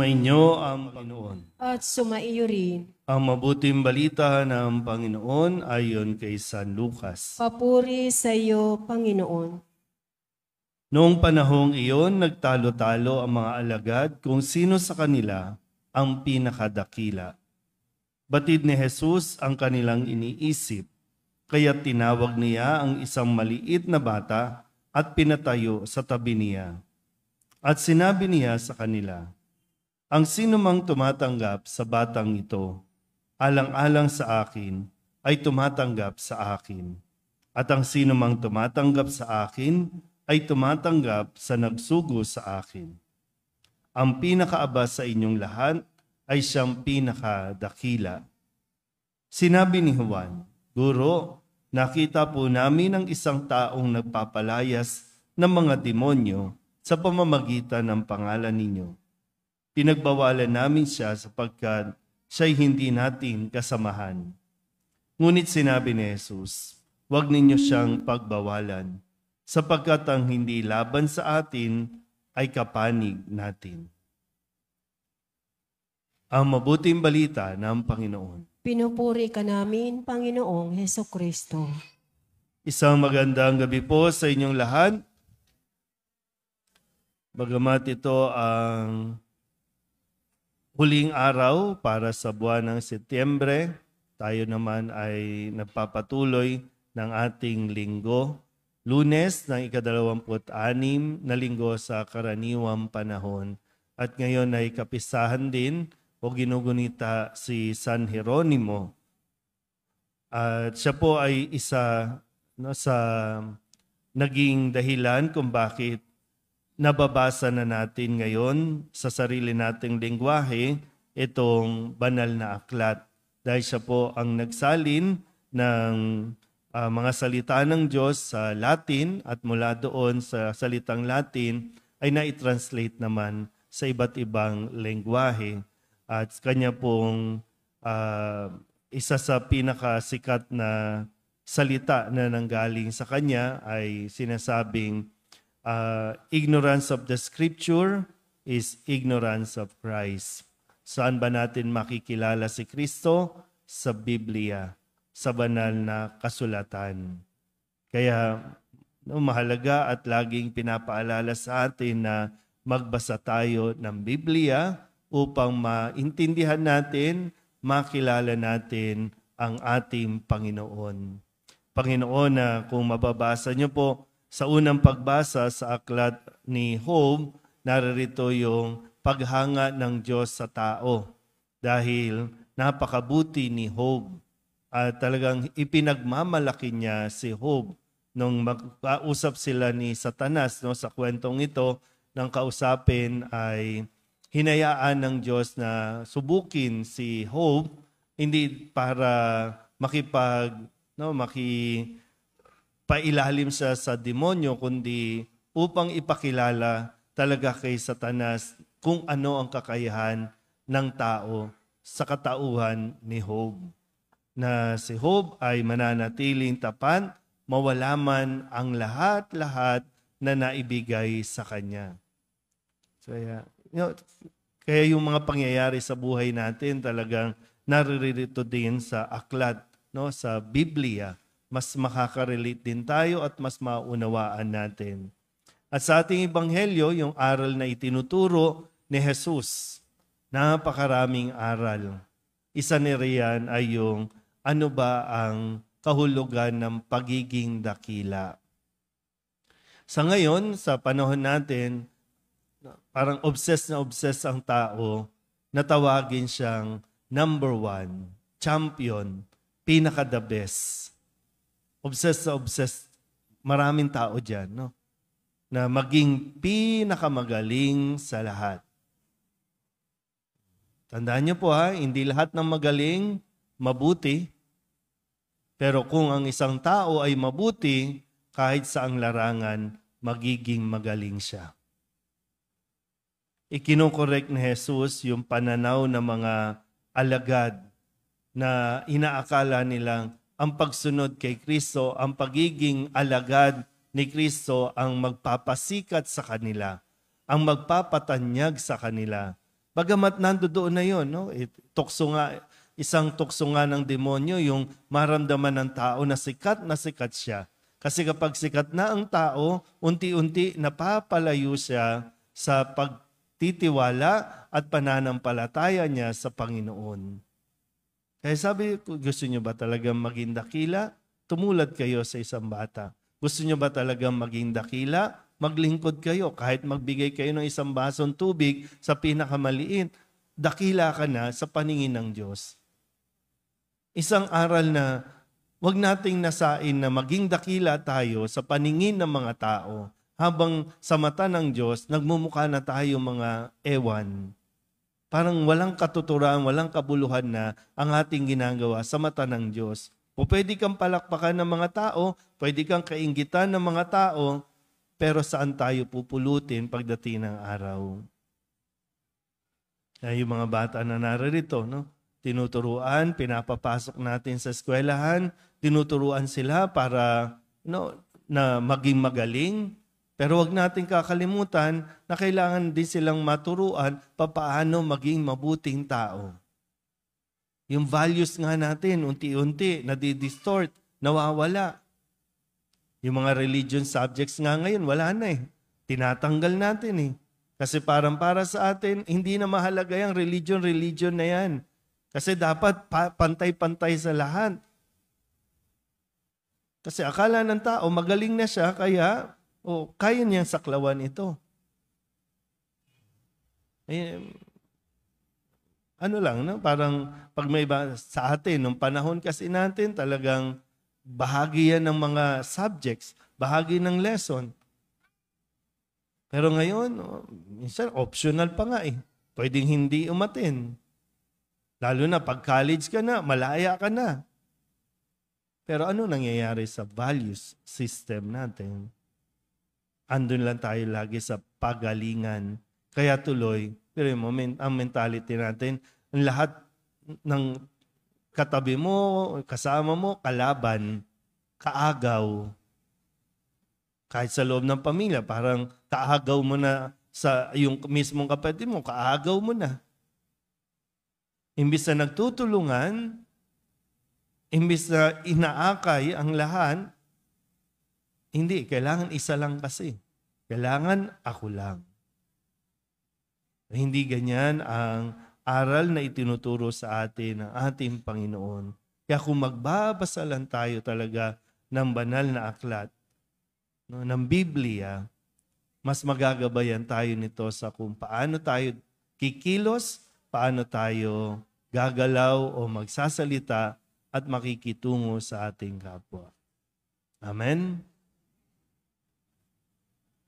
Sumainyo ang Panginoon. At sumaiyo rin. Ang mabuting balita ng Panginoon ayon kay San Lucas. Papuri sa iyo, Panginoon. Noong panahong iyon, nagtalo-talo ang mga alagad kung sino sa kanila ang pinakadakila. Batid ni Jesus ang kanilang iniisip, kaya tinawag niya ang isang maliit na bata at pinatayo sa tabi niya. At sinabi niya sa kanila, ang sino mang tumatanggap sa batang ito, alang-alang sa akin, ay tumatanggap sa akin. At ang sino mang tumatanggap sa akin, ay tumatanggap sa nagsugo sa akin. Ang pinakaaba sa inyong lahat ay siyang pinakadakila. Sinabi ni Juan, Guro, nakita po namin ang isang taong nagpapalayas ng mga demonyo sa pamamagitan ng pangalan ninyo. Pinagbawalan namin siya sapagkat siya'y hindi natin kasamahan. Ngunit sinabi ni Jesus, huwag ninyo siyang pagbawalan, sapagkat ang hindi laban sa atin ay kapanig natin. Ang mabuting balita ng Panginoon. Pinupuri ka namin, Panginoong Hesukristo. Isang magandang gabi po sa inyong lahat. Bagamat ito ang huling araw para sa buwan ng Setyembre, tayo naman ay nagpapatuloy ng ating linggo. Lunes ng ika-26 na linggo sa karaniwang panahon. At ngayon ay kapisahan din o ginugunita si San Jeronimo. At siya po ay isa sa naging dahilan kung bakit nababasa na natin ngayon sa sarili nating lengguwahe itong banal na aklat. Dahil siya po ang nagsalin ng mga salita ng Diyos sa Latin at mula doon sa salitang Latin ay na-translate naman sa iba't ibang lengguwahe. At kanya pong isa sa pinakasikat na salita na nanggaling sa kanya ay sinasabing, ignorance of the Scripture is ignorance of Christ. Saan ba natin makikilala si Kristo? Sa Biblia, sa banal na kasulatan. Kaya mahalaga at laging pinapaalala sa atin na magbasa tayo ng Biblia upang maintindihan natin, makilala natin ang ating Panginoon. Panginoon na kung mababasa niyo po, sa unang pagbasa sa aklat ni Job, naririto yung paghanga ng Diyos sa tao dahil napakabuti ni Job. At talagang ipinagmamalaki niya si Job nung magkausap sila ni Satanas sa kwentong ito, nang kausapin ay hinayaan ng Diyos na subukin si Job, hindi para pailalim siya sa demonyo, kundi upang ipakilala talaga kay Satanas kung ano ang kakayahan ng tao sa katauhan ni Job. Na si Job ay mananatiling tapat, mawala man ang lahat-lahat na naibigay sa kanya. So, kaya yung mga pangyayari sa buhay natin talagang naririto din sa aklat, sa Biblia. Mas makaka-relate din tayo at mas maunawaan natin. At sa ating ebanghelyo, yung aral na itinuturo ni Jesus, napakaraming aral. Isa ni riyan ay yung ano ba ang kahulugan ng pagiging dakila. Sa ngayon, sa panahon natin, parang obsessed ang tao na tawagin siyang number one, champion, pinaka-the best. Obsessed. Maraming tao dyan, na maging pinakamagaling sa lahat. Tandaan niyo po hindi lahat ng magaling, mabuti. Pero kung ang isang tao ay mabuti, kahit saang larangan, magiging magaling siya. Ikinokorek ni Jesus yung pananaw ng mga alagad na inaakala nilang ang pagsunod kay Kristo, ang pagiging alagad ni Kristo ang magpapasikat sa kanila, ang magpapatanyag sa kanila. Bagamat nandoon na yon, no? Isang tukso nga ng demonyo yung maramdaman ng tao na sikat siya. Kasi kapag sikat na ang tao, unti-unti napapalayo siya sa pagtitiwala at pananampalataya niya sa Panginoon. Kaya sabi ko, gusto niyo ba talagang maging dakila? Tumulad kayo sa isang bata. Gusto niyo ba talagang maging dakila? Maglingkod kayo. Kahit magbigay kayo ng isang basong tubig sa pinakamaliit, dakila ka na sa paningin ng Diyos. Isang aral na wag nating nasain na maging dakila tayo sa paningin ng mga tao habang sa mata ng Diyos, nagmumukha na tayo mga ewan. Parang walang katuturan, walang kabuluhan na ang ating ginagawa sa mata ng Diyos. O pwede kang palakpakan ng mga tao, pwede kang kainggitan ng mga tao, pero saan tayo pupulutin pagdating ng araw? Yung mga bata na narito, no? Tinuturuan, pinapapasok natin sa eskwelahan, tinuturuan sila para na maging magaling. Pero wag natin kakalimutan na kailangan din silang maturuan papaano maging mabuting tao. Yung values nga natin, unti-unti, nadidistort, nawawala. Yung mga religion subjects nga ngayon, wala na eh. Tinatanggal natin eh. Kasi parang para sa atin, hindi na mahalaga yung religion na yan. Kasi dapat pantay-pantay sa lahat. Kasi akala ng tao, magaling na siya, kaya kaya niyang saklawan ito. No? Parang pag may sa atin, nung panahon kasi natin, talagang bahagi yan ng mga subjects, bahagi ng lesson. Pero ngayon, minsan optional pa nga eh. Pwedeng hindi umatin. Lalo na pag college ka na, malaya ka na. Pero ano nangyayari sa values system natin? Andun lang tayo lagi sa pagalingan. Kaya tuloy, pero ang mentality natin, ang lahat ng katabi mo, kasama mo, kalaban, kaagaw. Kahit sa loob ng pamilya, parang kaagaw mo na sa yung mismong kapatid mo, kaagaw mo na. Imbis na nagtutulungan, imbis na inaakay ang lahat, hindi, kailangan isa lang kasi. Kailangan ako lang. Hindi ganyan ang aral na itinuturo sa atin ng ating Panginoon. Kaya kung magbabasa lang tayo talaga ng banal na aklat, ng Biblia, mas magagabayan tayo nito sa kung paano tayo kikilos, paano tayo gagalaw o magsasalita at makikitungo sa ating kapwa. Amen?